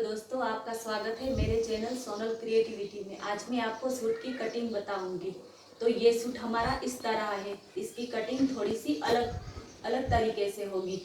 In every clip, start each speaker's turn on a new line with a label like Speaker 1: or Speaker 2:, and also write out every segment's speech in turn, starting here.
Speaker 1: दोस्तों, आपका स्वागत है मेरे चैनल सोनल क्रिएटिविटी में। आज मैं आपको सूट की कटिंग बताऊंगी। तो ये सूट हमारा इस तरह है। इसकी कटिंग थोड़ी सी अलग अलग तरीके से होगी।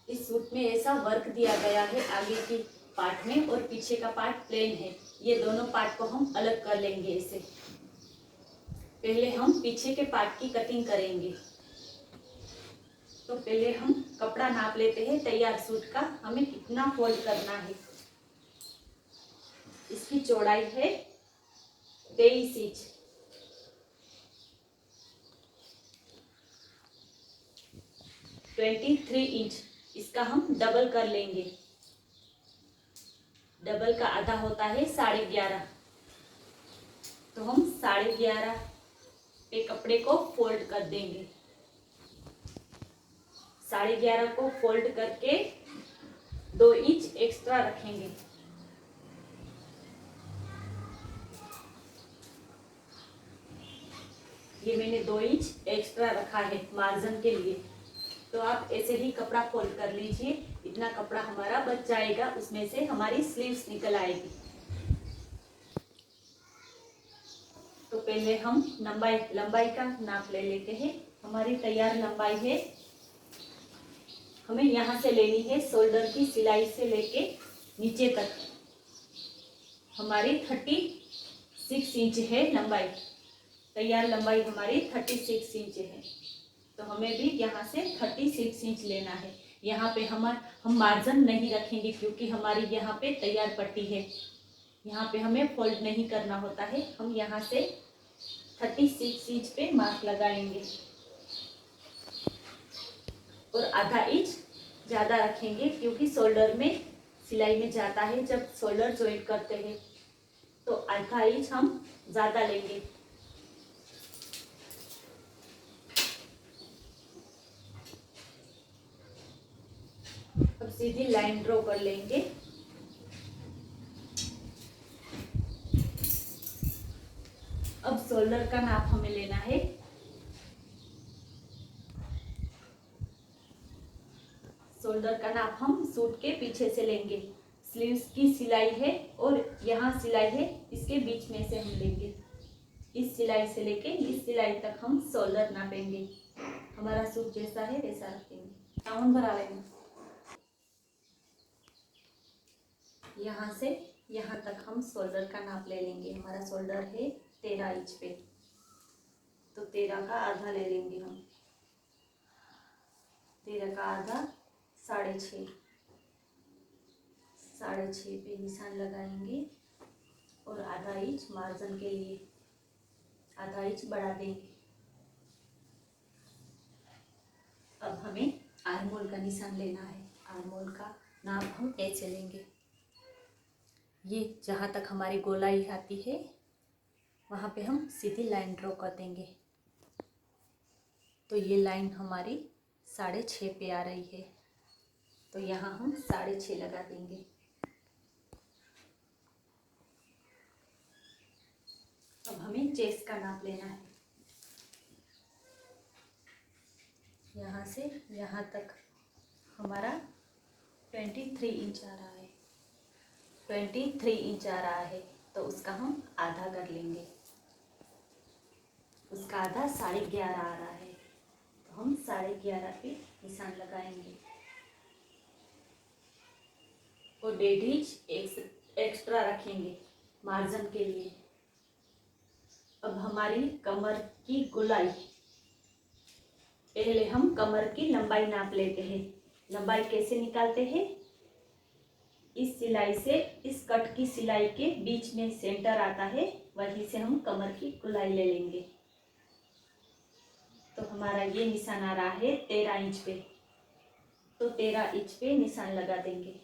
Speaker 1: इस सूट में ऐसा वर्क दिया गया है, आगे की पार्ट में और पीछे का पार्ट प्लेन है। ये दोनों पार्ट को हम अलग कर लेंगे। इसे पहले हम पीछे के पार्ट की कटिंग करेंगे। तो पहले हम कपड़ा नाप लेते हैं तैयार सूट का। हमें कितना फोल्ड करना है। इसकी चौड़ाई है 23 इंच। 23 इंच। इसका हम डबल कर लेंगे। डबल का आधा होता है 11.5। तो हम 11.5 पे कपड़े को फोल्ड कर देंगे। 11.5 को फोल्ड करके 2 इंच एक्स्ट्रा रखेंगे। ये मैंने 2 इंच एक्स्ट्रा रखा है मार्जिन के लिए। तो आप ऐसे ही कपड़ा फोल्ड कर लीजिए। इतना कपड़ा हमारा बच जाएगा, उसमें से हमारी स्लीव्स निकल आएगी। तो पहले हम लंबाई का नाप ले लेते हैं। हमारी तैयार लंबाई है, हमें यहाँ से लेनी है शोल्डर की सिलाई से लेके नीचे तक हमारी 36 इंच है लंबाई। तैयार लंबाई हमारी 36 इंच है। तो हमें भी यहाँ से 36 इंच लेना है। यहाँ पे हम मार्जिन नहीं रखेंगे, क्योंकि हमारी यहाँ पे तैयार पट्टी है। यहाँ पे हमें फोल्ड नहीं करना होता है। हम यहाँ से 36 इंच पे मार्क लगाएंगे और आधा इंच ज़्यादा रखेंगे, क्योंकि शोल्डर में सिलाई में जाता है। जब शोल्डर ज्वाइंट करते हैं तो आधा इंच हम ज़्यादा लेंगे। अब सीधी लाइन ड्रॉ कर लेंगे। अब शोल्डर का नाप हमें लेना है। शोल्डर का नाप हम सूट के पीछे से लेंगे। स्लीव्स की सिलाई है और यहाँ सिलाई है, इसके बीच में से हम लेंगे। इस सिलाई से लेके इस सिलाई तक हम शोल्डर नापेंगे। हमारा सूट जैसा है वैसा रखेंगे। राउंड बना लेंगे। यहाँ से यहाँ तक हम शोल्डर का नाप ले लेंगे। हमारा शोल्डर है 13 इंच पे, तो 13 का आधा ले लेंगे हम। 13 का आधा 6.5 पे निशान लगाएंगे और आधा इंच मार्जिन के लिए आधा इंच बढ़ा देंगे। अब हमें आर्म होल का निशान लेना है। आर्म होल का नाप हम ऐसे लेंगे। ये जहाँ तक हमारी गोलाई आती है वहाँ पे हम सीधी लाइन ड्रॉ कर देंगे। तो ये लाइन हमारी 6.5 पे आ रही है, तो यहाँ हम 6.5 लगा देंगे। अब हमें चेस्ट का नाप लेना है। यहाँ से यहाँ तक हमारा 23 इंच आ रहा है। 23 इंच आ रहा है, तो उसका हम आधा कर लेंगे। उसका आधा 11.5 आ रहा है, तो हम 11.5 पे निशान लगाएंगे और 1.5 इंच एक्स्ट्रा रखेंगे मार्जिन के लिए। अब हमारी कमर की गोलाई, पहले हम कमर की लंबाई नाप लेते हैं। लंबाई कैसे निकालते हैं? इस सिलाई से इस कट की सिलाई के बीच में सेंटर आता है, वहीं से हम कमर की गोलाई ले लेंगे। तो हमारा ये निशान आ रहा है 13 इंच पे, तो 13 इंच पे निशान लगा देंगे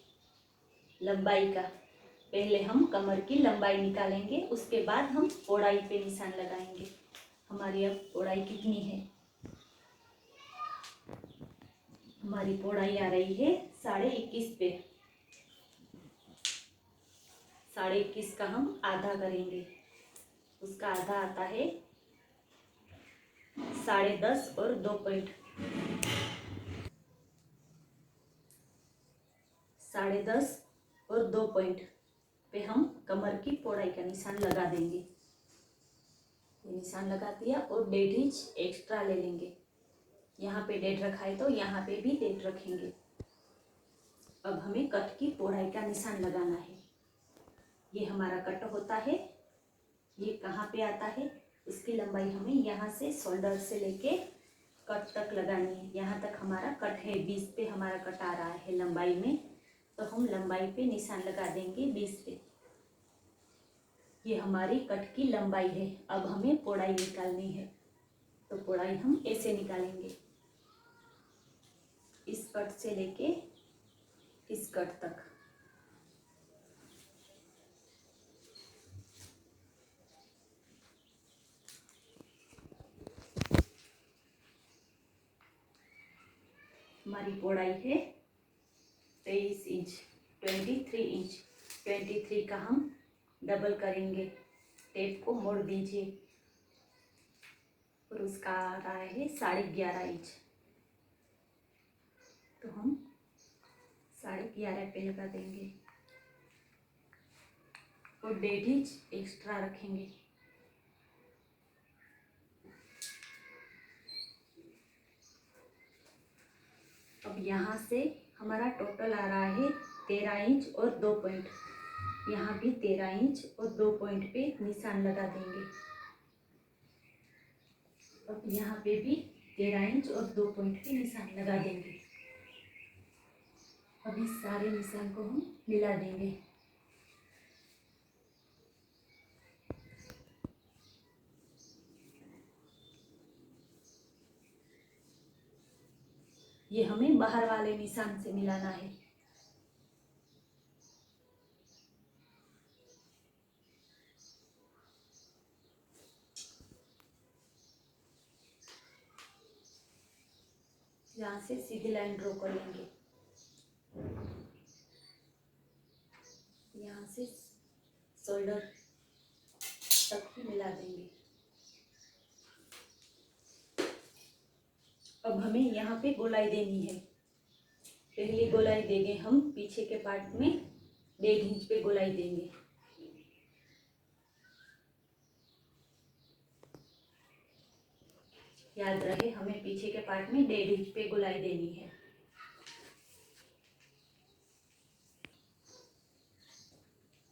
Speaker 1: लंबाई का। पहले हम कमर की लंबाई निकालेंगे, उसके बाद हम चौड़ाई पे निशान लगाएंगे। हमारी अब चौड़ाई कितनी है? हमारी चौड़ाई आ रही है 21.5 पे। 21.5 का हम आधा करेंगे। उसका आधा आता है 10.5 और 2 पॉइंट। 10.5 और 2 पॉइंट पे हम कमर की पौड़ाई का निशान लगा देंगे। ये निशान लगा दिया और 1.5 इंच एक्स्ट्रा ले लेंगे। यहाँ पे 1.5 रखा है तो यहाँ पे भी 1.5 रखेंगे। अब हमें कट की पौड़ाई का निशान लगाना है। ये हमारा कट होता है, ये कहाँ पे आता है, इसकी लंबाई हमें यहाँ से शोल्डर से लेके कट तक लगानी है। यहाँ तक हमारा कट है, 20 पे हमारा कट आ रहा है लंबाई में, तो हम लंबाई पे निशान लगा देंगे 20 पे। ये हमारी कट की लंबाई है। अब हमें पौड़ाई निकालनी है, तो पौड़ाई हम ऐसे निकालेंगे, इस कट से लेके इस कट तक। हमारी पौड़ाई है 23 इंच, 23 इंच। 23 का हम डबल करेंगे, टेप को मोड़ दीजिए और उसका आ रहा है 11.5 इंच, तो हम 11.5 पे लगा देंगे और 1.5 इंच एक्स्ट्रा रखेंगे। अब यहाँ से हमारा टोटल आ रहा है 13 इंच और 2 पॉइंट। यहाँ भी 13 इंच और 2 पॉइंट पे निशान लगा देंगे। अब यहाँ पे भी 13 इंच और 2 पॉइंट पे निशान लगा देंगे। अब इस सारे निशान को हम मिला देंगे। ये हमें बाहर वाले निशान से मिलाना है। यहाँ से सीधी लाइन ड्रॉ कर लेंगे, यहाँ से शोल्डर तक भी मिला देंगे। अब हमें यहाँ पे गोलाई देनी है। पहली गोलाई देंगे हम पीछे के पार्ट में, 1.5 इंच पे गोलाई देंगे। याद रहे हमें पीछे के पार्ट में 1.5 इंच पे गोलाई देनी है।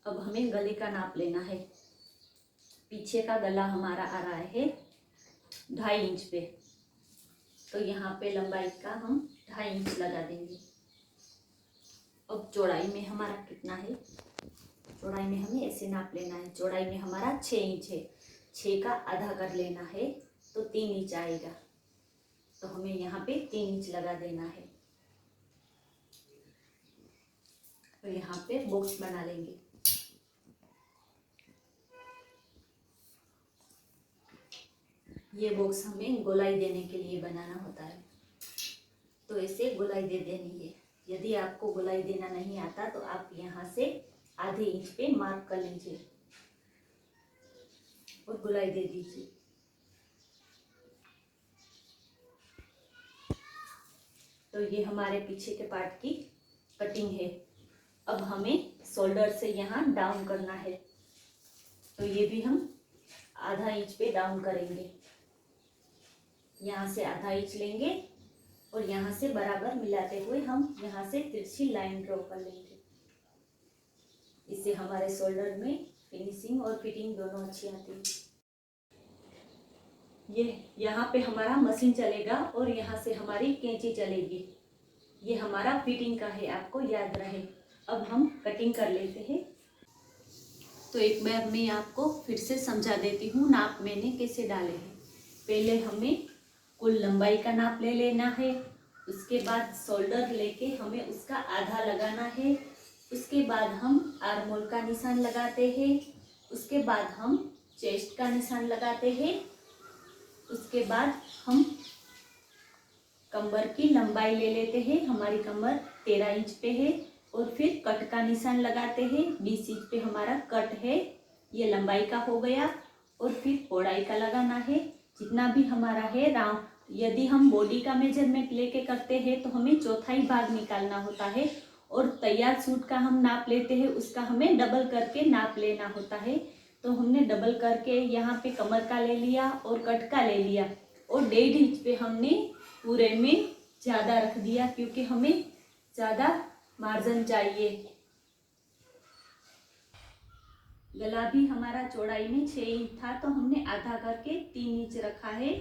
Speaker 1: अब हमें गले का नाप लेना है। पीछे का गला हमारा आ रहा है 2.5 इंच पे, तो यहाँ पे लंबाई का हम 2.5 इंच लगा देंगे। अब चौड़ाई में हमारा कितना है, चौड़ाई में हमें ऐसे नाप लेना है। चौड़ाई में हमारा 6 इंच है, 6 का आधा कर लेना है तो 3 इंच आएगा, तो हमें यहाँ पे 3 इंच लगा देना है। तो यहाँ पे बॉक्स बना लेंगे। ये बॉक्स हमें गोलाई देने के लिए बनाना होता है, तो ऐसे गोलाई दे देनी है। यदि आपको गोलाई देना नहीं आता तो आप यहाँ से आधे इंच पे मार्क कर लीजिए और गोलाई दे दीजिए। तो ये हमारे पीछे के पार्ट की कटिंग है। अब हमें शोल्डर से यहाँ डाउन करना है, तो ये भी हम आधा इंच पे डाउन करेंगे। यहाँ से आधा इंच लेंगे और यहाँ से बराबर मिलाते हुए हम यहाँ से तिरछी लाइन ड्रॉ कर लेंगे। इससे हमारे शोल्डर में फिनिशिंग और फिटिंग दोनों अच्छी आती है। ये यहाँ पे हमारा मशीन चलेगा और यहाँ से हमारी कैंची चलेगी। ये हमारा फिटिंग का है, आपको याद रहे। अब हम कटिंग कर लेते हैं। तो एक बार मैं आपको फिर से समझा देती हूँ नाप मैंने कैसे डाले हैं। पहले हमें कुल लंबाई का नाप ले लेना है, उसके बाद शोल्डर लेके हमें उसका आधा लगाना है, उसके बाद हम आर्म होल का निशान लगाते हैं, उसके बाद हम चेस्ट का निशान लगाते हैं, उसके बाद हम कमर की लंबाई ले लेते हैं। हमारी कमर 13 इंच पे है और फिर कट का निशान लगाते हैं। 20 इंच पे हमारा कट है, ये लंबाई का हो गया। और फिर पौड़ाई का लगाना है, जितना भी हमारा है राउंड। यदि हम बॉडी का मेजरमेंट लेके करते हैं तो हमें चौथाई भाग निकालना होता है और तैयार सूट का हम नाप लेते हैं उसका हमें डबल करके नाप लेना होता है। तो हमने डबल करके यहाँ पे कमर का ले लिया और कट का ले लिया और 1.5 इंच पे हमने पूरे में ज़्यादा रख दिया क्योंकि हमें ज़्यादा मार्जिन चाहिए। गला भी हमारा चौड़ाई में 6 इंच था तो हमने आधा करके 3 इंच रखा है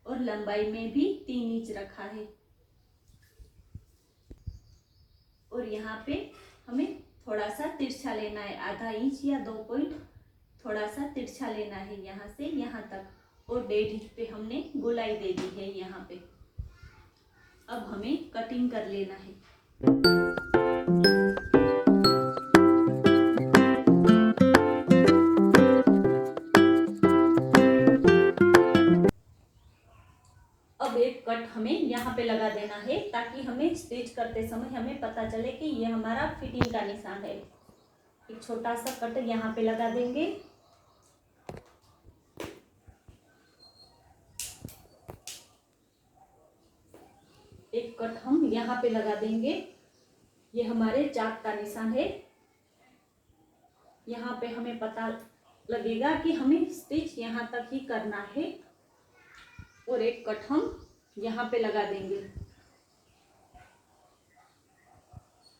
Speaker 1: और लंबाई में भी 3 इंच रखा है। और यहाँ पे हमें थोड़ा सा तिरछा लेना है, आधा इंच या 2 पॉइंट थोड़ा सा तिरछा लेना है यहाँ से यहाँ तक। और 1.5 इंच पे हमने गोलाई दे दी है यहाँ पे। अब हमें कटिंग कर लेना है। अब एक कट हमें यहाँ पे लगा देना है ताकि हमें स्टिच करते समय हमें पता चले कि ये हमारा फिटिंग का निशान है। एक छोटा सा कट यहाँ पे लगा देंगे। एक कट हम यहाँ पे लगा देंगे। ये हमारे चाक का निशान है। यहाँ पे हमें पता लगेगा कि हमें स्टिच यहाँ तक ही करना है। और एक कट हम यहाँ पे लगा देंगे।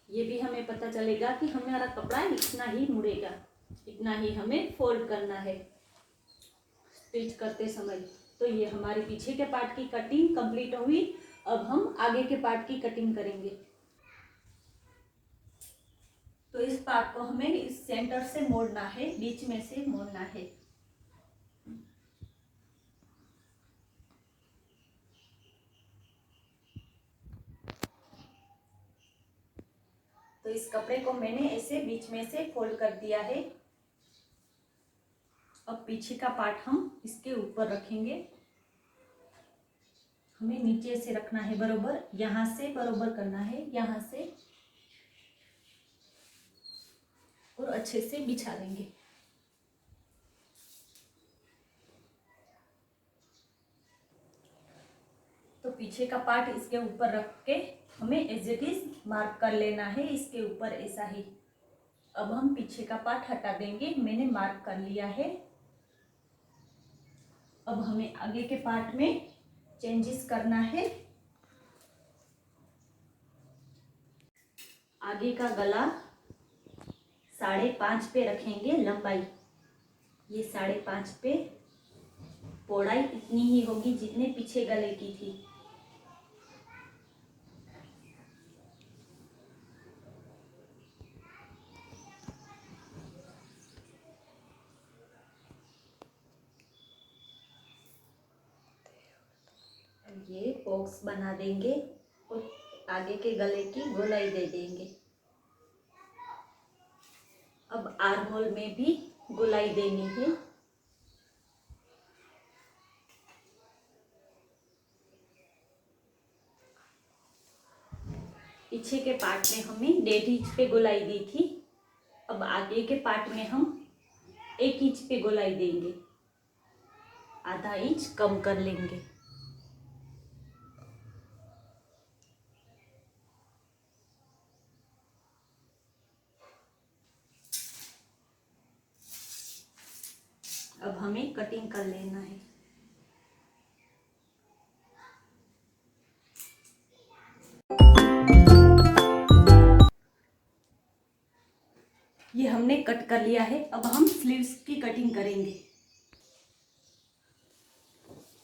Speaker 1: ये भी हमें पता चलेगा कि हमारा कपड़ा इतना ही मुड़ेगा, इतना ही हमें फोल्ड करना है स्टिच करते समय। तो ये हमारे पीछे के पार्ट की कटिंग कंप्लीट हुई। अब हम आगे के पार्ट की कटिंग करेंगे। तो इस पार्ट को हमें इस सेंटर से मोड़ना है, बीच में से मोड़ना है। तो इस कपड़े को मैंने ऐसे बीच में से फोल्ड कर दिया है। अब पीछे का पार्ट हम इसके ऊपर रखेंगे। हमें नीचे से रखना है बरोबर, यहाँ से बरोबर करना है, यहाँ से और अच्छे से बिछा देंगे। तो पीछे का पार्ट इसके ऊपर रख के हमें एज इट इज मार्क कर लेना है इसके ऊपर ऐसा ही। अब हम पीछे का पार्ट हटा देंगे, मैंने मार्क कर लिया है। अब हमें आगे के पार्ट में चेंजेस करना है। आगे का गला 5.5 पे रखेंगे लंबाई। ये 5.5 पे, पौड़ाई इतनी ही होगी जितने पीछे गले की थी। ये बॉक्स बना देंगे और आगे के गले की गोलाई दे देंगे। अब आर्म होल में भी गोलाई देनी है। पीछे के पार्ट में हमने 1.5 इंच पे गोलाई दी थी। अब आगे के पार्ट में हम 1 इंच पे गोलाई देंगे, आधा इंच कम कर लेंगे। अब हमें कटिंग कर लेना है। ये हमने कट कर लिया है। अब हम स्लीव्स की कटिंग करेंगे।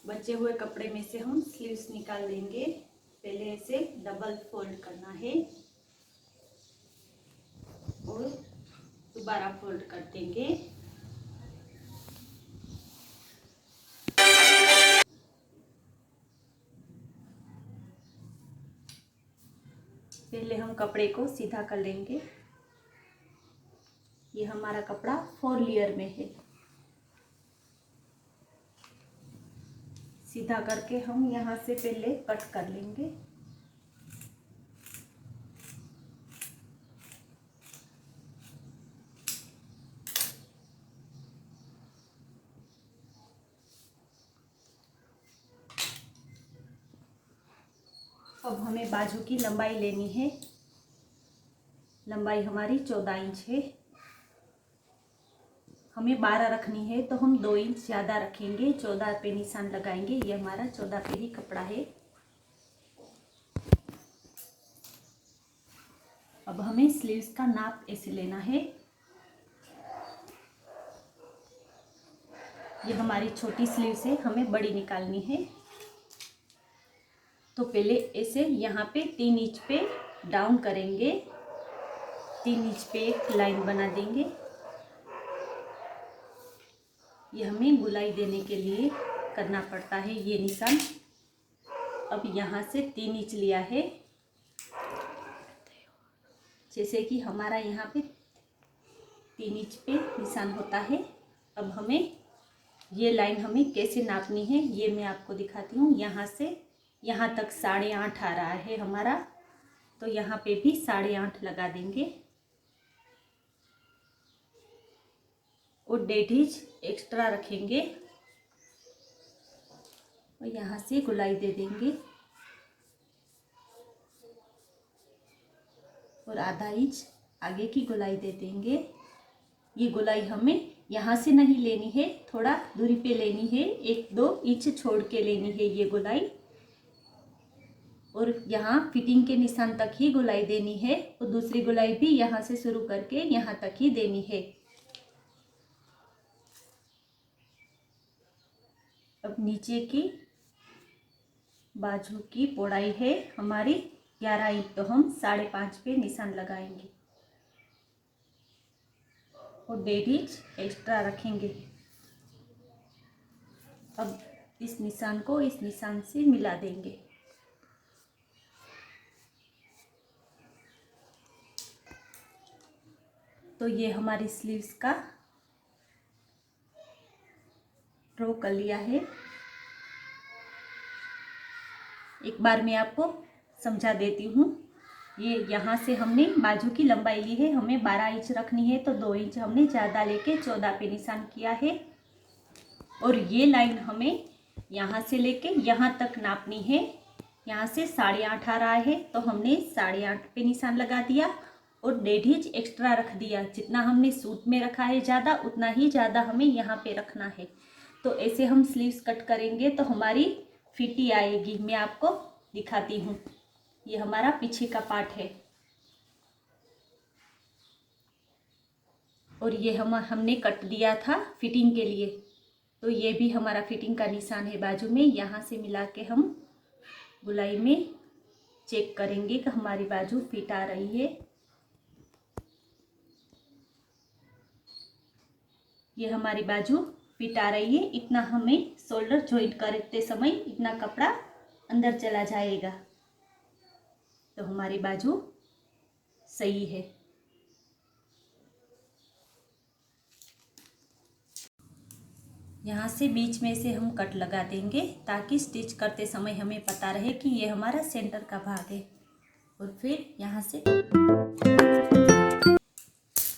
Speaker 1: बचे हुए कपड़े में से हम स्लीव्स निकाल देंगे। पहले इसे डबल फोल्ड करना है और दोबारा फोल्ड कर देंगे। पहले हम कपड़े को सीधा कर लेंगे। ये हमारा कपड़ा 4 लेयर में है। सीधा करके हम यहाँ से पहले कट कर लेंगे। अब हमें बाजू की लंबाई लेनी है। लंबाई हमारी 14 इंच है। हमें 12 रखनी है तो हम 2 इंच ज़्यादा रखेंगे, 14 पे निशान लगाएंगे। ये हमारा 14 पे ही कपड़ा है। अब हमें स्लीव्स का नाप ऐसे लेना है। ये हमारी छोटी स्लीव्स है, हमें बड़ी निकालनी है। तो पहले ऐसे यहाँ पे 3 इंच पे डाउन करेंगे, 3 इंच पे एक लाइन बना देंगे। ये हमें गुलाई देने के लिए करना पड़ता है ये निशान। अब यहाँ से 3 इंच लिया है, जैसे कि हमारा यहाँ पे 3 इंच पे निशान होता है। अब हमें ये लाइन हमें कैसे नापनी है ये मैं आपको दिखाती हूँ। यहाँ से यहाँ तक 8.5 आ रहा है हमारा, तो यहाँ पे भी 8.5 लगा देंगे और 1.5 इंच एक्स्ट्रा रखेंगे और यहाँ से गुलाई दे देंगे और आधा इंच आगे की गुलाई दे देंगे। ये गुलाई हमें यहाँ से नहीं लेनी है, थोड़ा दूरी पे लेनी है, 1-2 इंच छोड़ के लेनी है ये गुलाई। और यहाँ फिटिंग के निशान तक ही गुलाई देनी है और दूसरी गुलाई भी यहाँ से शुरू करके यहाँ तक ही देनी है। अब नीचे की बाजू की पौड़ाई है हमारी 11 इंच, तो हम 5.5 पे निशान लगाएंगे और 1.5 इंच एक्स्ट्रा रखेंगे। अब इस निशान को इस निशान से मिला देंगे। तो ये हमारी स्लीव्स का ड्रॉ कर लिया है। एक बार मैं आपको समझा देती हूँ। ये यहाँ से हमने बाजू की लंबाई ली है, हमें 12 इंच रखनी है, तो 2 इंच हमने ज़्यादा लेके 14 पे निशान किया है। और ये लाइन हमें यहाँ से लेके यहाँ तक नापनी है। यहाँ से 8.5 आ रहा है, तो हमने 8.5 पे निशान लगा दिया और 1.5 इंच एक्स्ट्रा रख दिया। जितना हमने सूट में रखा है ज़्यादा, उतना ही ज़्यादा हमें यहाँ पे रखना है। तो ऐसे हम स्लीव्स कट करेंगे तो हमारी फिटी आएगी। मैं आपको दिखाती हूँ। ये हमारा पीछे का पार्ट है और ये हमने कट दिया था फिटिंग के लिए, तो ये भी हमारा फिटिंग का निशान है बाजू में। यहाँ से मिला के हम गुलाई में चेक करेंगे कि हमारी बाजू फिट आ रही है। ये हमारी बाजू फिट आ रही है। इतना हमें शोल्डर जॉइंट करते समय इतना कपड़ा अंदर चला जाएगा, तो हमारी बाजू सही है। यहाँ से बीच में से हम कट लगा देंगे ताकि स्टिच करते समय हमें पता रहे कि ये हमारा सेंटर का भाग है। और फिर यहाँ से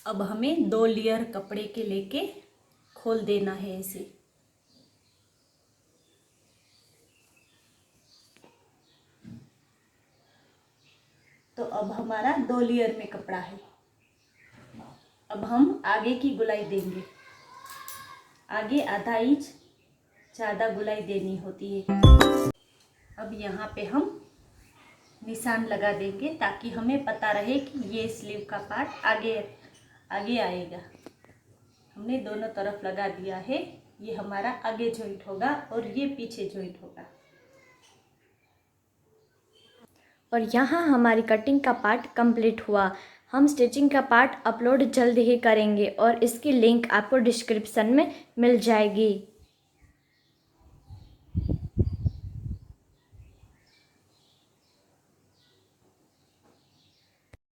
Speaker 1: अब हमें 2 लेयर कपड़े के लेके खोल देना है ऐसे। तो अब हमारा 2 लेयर में कपड़ा है। अब हम आगे की गुलाई देंगे। आगे आधा इंच ज़्यादा गुलाई देनी होती है। अब यहाँ पे हम निशान लगा देंगे ताकि हमें पता रहे कि ये स्लीव का पार्ट आगे आएगा। हमने दोनों तरफ लगा दिया है। ये हमारा आगे जॉइंट होगा और ये पीछे जॉइंट होगा।
Speaker 2: और यहाँ हमारी कटिंग का पार्ट कंप्लीट हुआ। हम स्टिचिंग का पार्ट अपलोड जल्द ही करेंगे और इसकी लिंक आपको डिस्क्रिप्शन में मिल जाएगी।